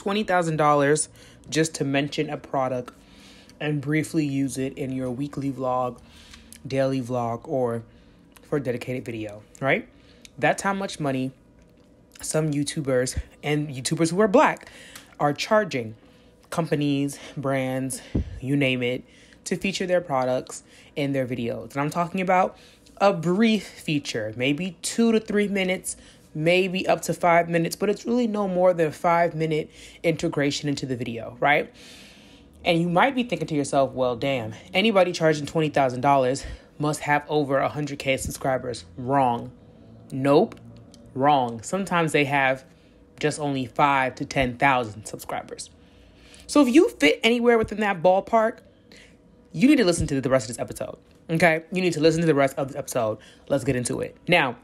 $20,000 just to mention a product and briefly use it in your weekly vlog, daily vlog, or for a dedicated video, right? That's how much money some YouTubers and YouTubers who are Black are charging companies, brands, you name it, to feature their products in their videos. And I'm talking about a brief feature, maybe 2 to 3 minutes, maybe up to 5 minutes, but it's really no more than a 5-minute integration into the video, right? And you might be thinking to yourself, well, damn, anybody charging $20,000 must have over 100K subscribers. Wrong. Nope. Wrong. Sometimes they have just only 5 to 10,000 subscribers. So if you fit anywhere within that ballpark, you need to listen to the rest of this episode. Okay? You need to listen to the rest of the episode. Let's get into it. Now,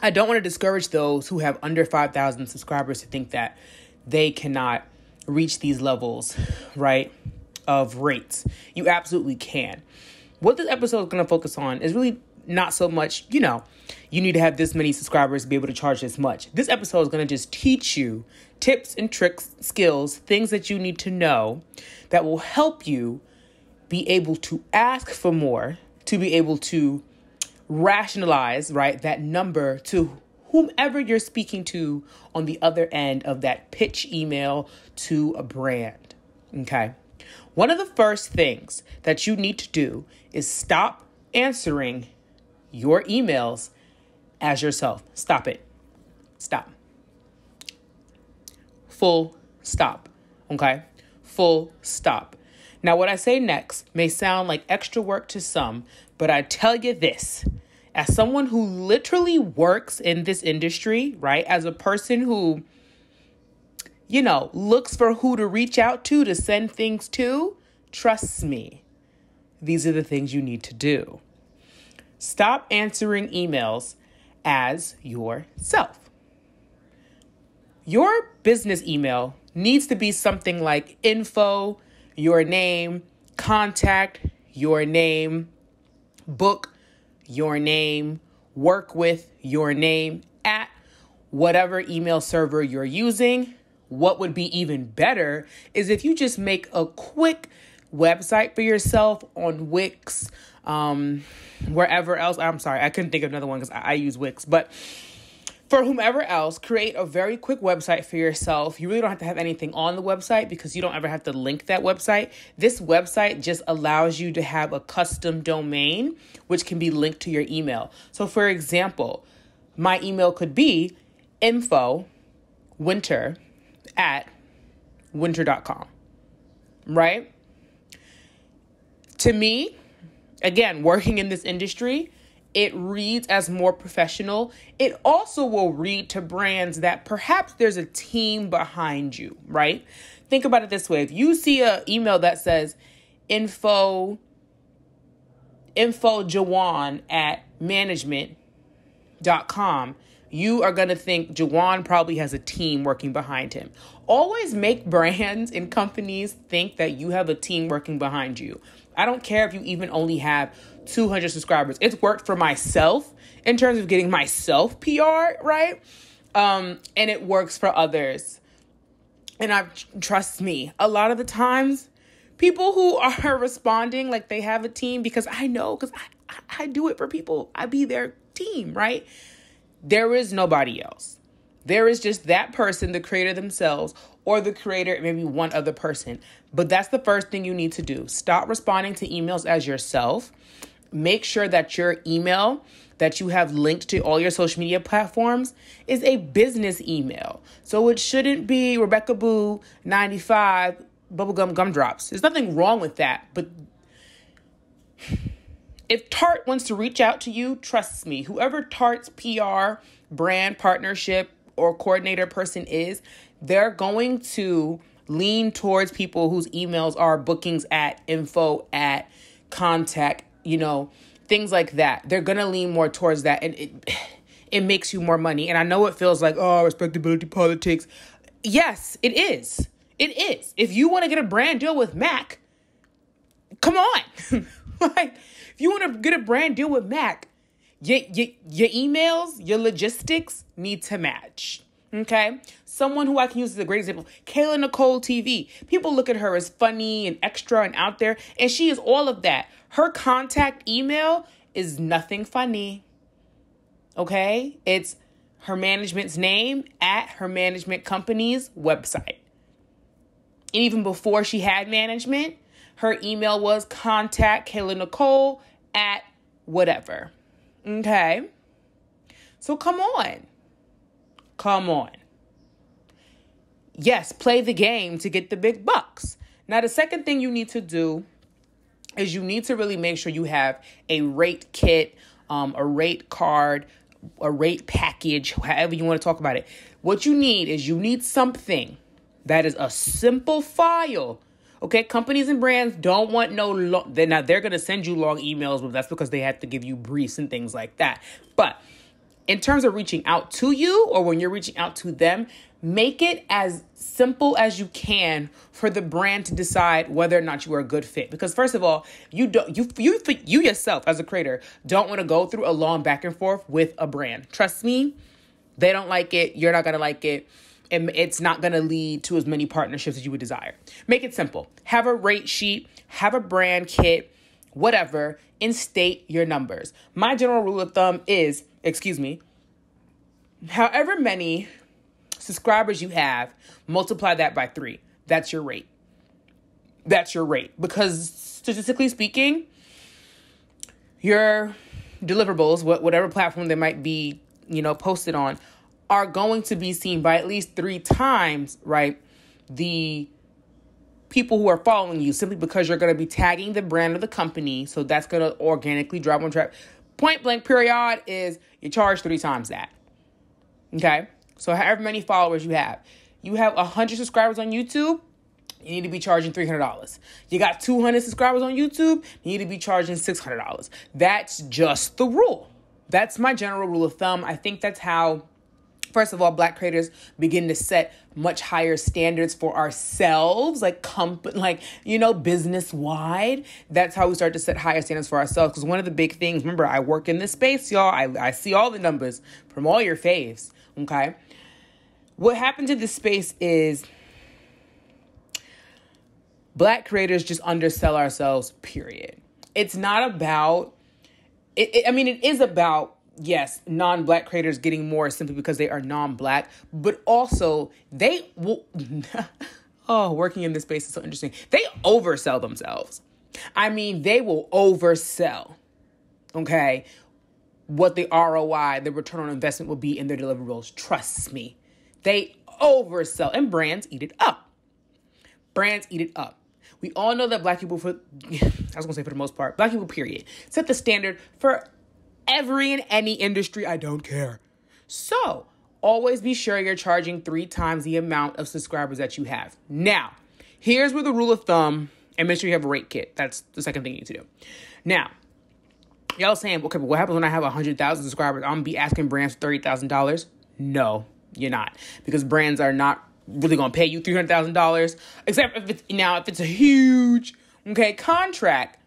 I don't want to discourage those who have under 5,000 subscribers to think that they cannot reach these levels, right, of rates. You absolutely can. What this episode is going to focus on is really not so much, you need to have this many subscribers to be able to charge this much. This episode is going to just teach you tips and tricks, skills, things that you need to know that will help you be able to ask for more, to be able to rationalize, right, that number to whomever you're speaking to on the other end of that pitch email to a brand. Okay. One of the first things that you need to do is stop answering your emails as yourself. Stop it. Stop. Full stop. Okay? Full stop. Now, what I say next may sound like extra work to some, but I tell you this, as someone who literally works in this industry, right? As a person who, looks for who to reach out to send things to, trust me, these are the things you need to do. Stop answering emails as yourself. Your business email needs to be something like info, your name, contact, your name, book, your name, work with, your name, at whatever email server you're using. What would be even better is if you just make a quick website for yourself on Wix, wherever else. I'm sorry, I couldn't think of another one because I use Wix. But for whomever else, create a very quick website for yourself. You really don't have to have anything on the website because you don't ever have to link that website. This website just allows you to have a custom domain, which can be linked to your email. So for example, my email could be info.winter@winter.com, right? To me, again, working in this industry, it reads as more professional. It also will read to brands that perhaps there's a team behind you, right? Think about it this way. If you see an email that says info Jawan@management.com, you are going to think Jawan probably has a team working behind him. Always make brands and companies think that you have a team working behind you. I don't care if you even only have 200 subscribers. It's worked for myself in terms of getting myself PR, right? And it works for others. And trust me, a lot of the times, people who are responding like they have a team, because I do it for people. I be their team, right? There is nobody else. There is just that person, the creator themselves, or the creator, maybe one other person. But that's the first thing you need to do. Stop responding to emails as yourself. Make sure that your email that you have linked to all your social media platforms is a business email. So it shouldn't be Rebecca Boo 95 bubblegum gumdrops. There's nothing wrong with that. But if Tarte wants to reach out to you, trust me, whoever Tarte's PR, brand partnership, or coordinator person is, they're going to lean towards people whose emails are bookings at, info at, contact, things like that. They're going to lean more towards that. And it makes you more money. And I know it feels like, respectability politics. Yes, it is. It is. If you want to get a brand deal with Mac, come on. If you want to get a brand deal with Mac, your emails, your logistics need to match. Okay. Someone who I can use as a great example, Kayla Nicole TV. People look at her as funny and extra and out there, and she is all of that. Her contact email is nothing funny. Okay. It's her management's name at her management company's website. And even before she had management, her email was contact Kayla Nicole at whatever. Okay. So come on. Come on. Yes, play the game to get the big bucks. Now, the second thing you need to do is you need to really make sure you have a rate kit, a rate card, a rate package, however you want to talk about it. What you need is you need something that is a simple file. Okay, companies and brands don't want no long. They're going to send you long emails, but that's because they have to give you briefs and things like that. But in terms of reaching out to you, or when you're reaching out to them, make it as simple as you can for the brand to decide whether or not you are a good fit. Because first of all, you yourself as a creator don't want to go through a long back and forth with a brand. Trust me, they don't like it. You're not going to like it. And it's not going to lead to as many partnerships as you would desire. Make it simple. Have a rate sheet, have a brand kit, whatever, and state your numbers. My general rule of thumb is, however many subscribers you have, multiply that by 3. That's your rate. That's your rate. Because statistically speaking, your deliverables, whatever platform they might be, posted on, are going to be seen by at least 3 times, right? The people who are following you, simply because you're going to be tagging the brand of the company. So that's going to organically drive on track. Point blank period is you charge 3 times that. Okay. So however many followers you have 100 subscribers on YouTube, you need to be charging $300. You got 200 subscribers on YouTube, you need to be charging $600. That's just the rule. That's my general rule of thumb. I think that's how, first of all, Black creators begin to set much higher standards for ourselves, business wide. That's how we start to set higher standards for ourselves. Because one of the big things, remember, I work in this space, y'all. I see all the numbers from all your faves. Okay. What happens in this space is Black creators just undersell ourselves, period. It's not about, it is about, yes, non-Black creators getting more simply because they are non-Black, but also they will, working in this space is so interesting. They oversell themselves. They will oversell, okay, what the ROI, the return on investment will be in their deliverables. Trust me. They oversell, and brands eat it up. We all know that Black people, for the most part, Black people, period, set the standard for every and any industry. I don't care. So always be sure you're charging 3 times the amount of subscribers that you have. Now, here's where the rule of thumb, and make sure you have a rate kit. That's the second thing you need to do. Now, y'all saying, okay, but what happens when I have 100,000 subscribers? I'm going to be asking brands $30,000. No, you're not, because brands are not really going to pay you $300,000, except if it's a huge, contract.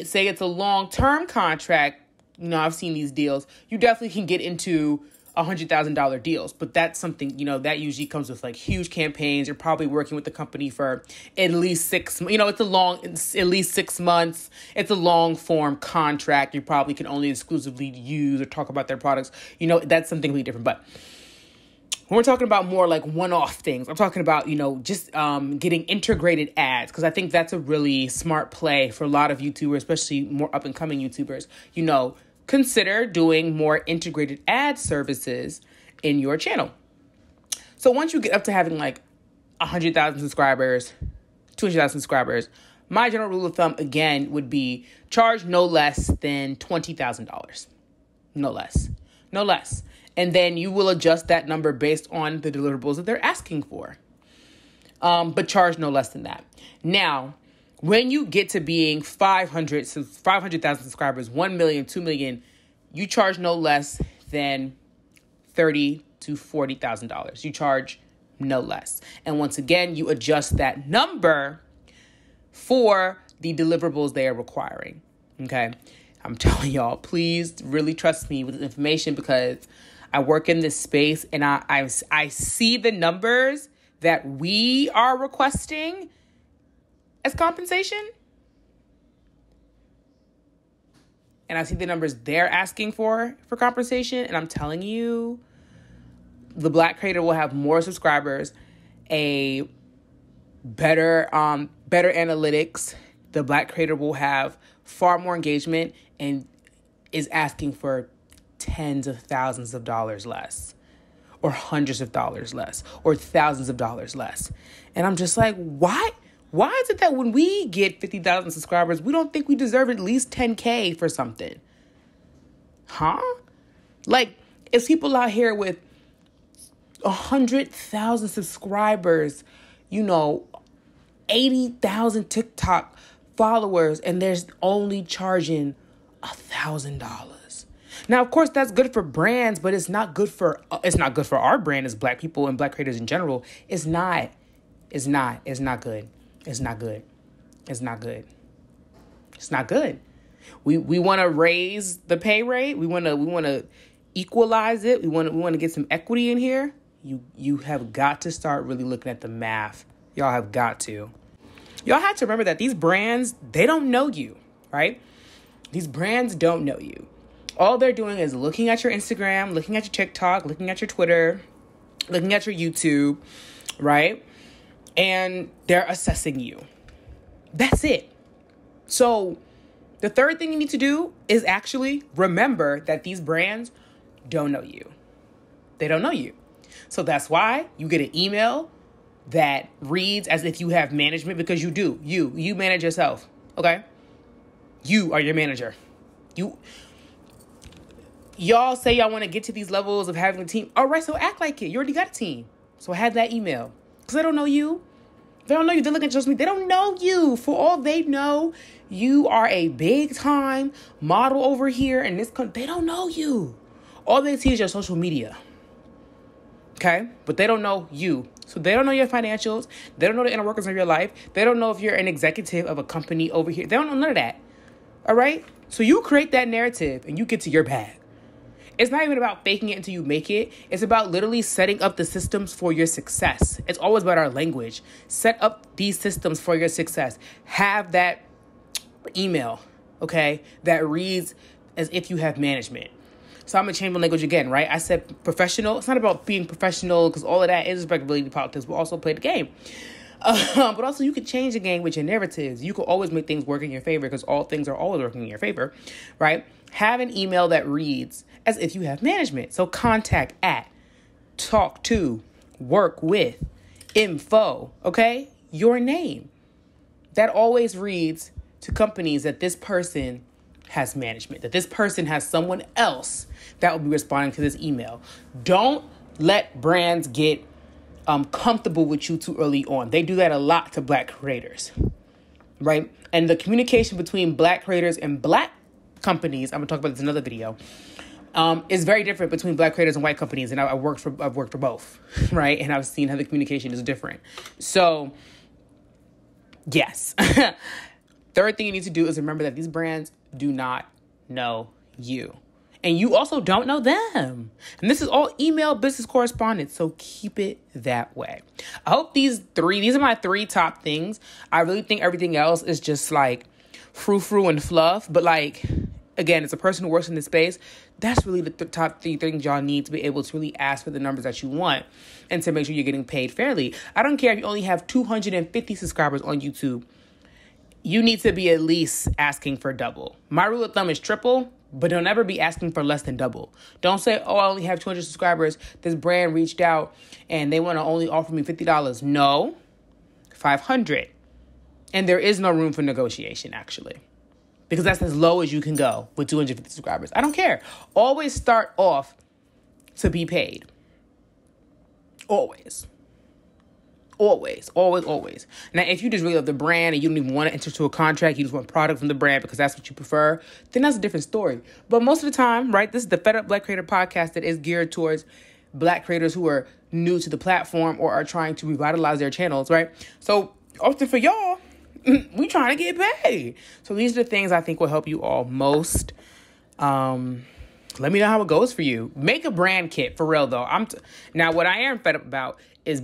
Say it's a long-term contract. I've seen these deals. You definitely can get into $100,000 deals, but that's something, that usually comes with huge campaigns. You're probably working with the company for at least 6 months. It's at least 6 months. It's a long form contract. You probably can only exclusively use or talk about their products. That's something completely different. But when we're talking about more one-off things, I'm talking about, just getting integrated ads, because I think that's a really smart play for a lot of YouTubers, especially more up-and-coming YouTubers. Consider doing more integrated ad services in your channel. So once you get up to having 100,000 subscribers, 200,000 subscribers, my general rule of thumb, again, would be charge no less than $20,000. No less. And then you will adjust that number based on the deliverables that they're asking for. But charge no less than that. Now, when you get to being 500,000 subscribers, 1 million, 2 million, you charge no less than $30,000 to $40,000. You charge no less. And once again, you adjust that number for the deliverables they are requiring. Okay. I'm telling y'all, please really trust me with this information, because I work in this space, and I see the numbers that we are requesting as compensation. And I see the numbers they're asking for compensation. And I'm telling you, the Black creator will have more subscribers, a better analytics. The Black creator will have far more engagement and is asking for tens of thousands of dollars less, or hundreds of dollars less, or thousands of dollars less. And I'm just like, why? Why is it that when we get 50,000 subscribers, we don't think we deserve at least 10K for something? Huh? Like, it's people out here with 100,000 subscribers, 80,000 TikTok followers, and they're only charging $1,000. Now, of course, that's good for brands, but it's not good for our brand as Black people and Black creators in general. It's not good. It's not good. It's not good. We want to raise the pay rate. We want to equalize it. We want to get some equity in here. You have got to start really looking at the math. Y'all have got to. Y'all have to remember that these brands, they don't know you, right? These brands don't know you. All they're doing is looking at your Instagram, looking at your TikTok, looking at your Twitter, looking at your YouTube, right? And they're assessing you. That's it. So the third thing you need to do is actually remember that these brands don't know you. They don't know you. So that's why you get an email that reads as if you have management, because you do. You manage yourself, okay? You are your manager. Y'all say y'all want to get to these levels of having a team. All right, so act like it. You already got a team. So have that email. Because they don't know you. They don't know you. They're looking at social media. They don't know you. For all they know, you are a big time model over here in this country. They don't know you. All they see is your social media. Okay? But they don't know you. So they don't know your financials. They don't know the inner workings of your life. They don't know if you're an executive of a company over here. They don't know none of that. All right? So you create that narrative and you get to your bag. It's not even about faking it until you make it. It's about literally setting up the systems for your success. It's always about our language. Set up these systems for your success. Have that email, okay, that reads as if you have management. So I'm going to change my language again, right? I said professional. It's not about being professional, because all of that is respectability politics. We'll also play the game. But also you can change the game with your narratives. You can always make things work in your favor, because all things are always working in your favor, right? Have an email that reads as if you have management. So contact at, talk to, work with, info, okay? Your name. That always reads to companies that this person has management, that this person has someone else that will be responding to this email. Don't let brands get comfortable with you too early on. They do that a lot to Black creators, right? And the communication between Black creators and Black companies, I'm gonna talk about this in another video, is very different between Black creators and white companies. And I've worked for both, right? And I've seen how the communication is different. So yes. Third thing you need to do is remember that these brands do not know you. And you also don't know them. And this is all email business correspondence. So keep it that way. I hope these are my 3 top things. I really think everything else is just like frou-frou and fluff. But like, again, as a person who works in this space, that's really the top 3 things y'all need to be able to really ask for the numbers that you want and to make sure you're getting paid fairly. I don't care if you only have 250 subscribers on YouTube. You need to be at least asking for double. My rule of thumb is triple, but don't ever be asking for less than double. Don't say, oh, I only have 200 subscribers. This brand reached out and they want to only offer me $50. No, 500. And there is no room for negotiation, actually, because that's as low as you can go with 250 subscribers. I don't care. Always start off to be paid. Always. Always. Now, if you just really love the brand and you don't even want to enter into a contract, you just want product from the brand because that's what you prefer, then that's a different story. But most of the time, right, this is the Fed Up Black Creator podcast that is geared towards Black creators who are new to the platform or are trying to revitalize their channels, right? So often for y'all, we trying to get paid. So these are the things I think will help you all most. Let me know how it goes for you. Make a brand kit, for real, though. Now, what I am fed up about is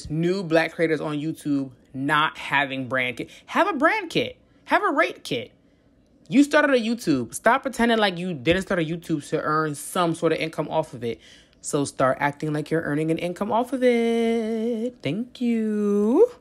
new black creators on YouTube not having brand kit. Have a brand kit. Have a rate kit. You started a YouTube. Stop pretending like you didn't start a YouTube to earn some sort of income off of it. So start acting like you're earning an income off of it. Thank you.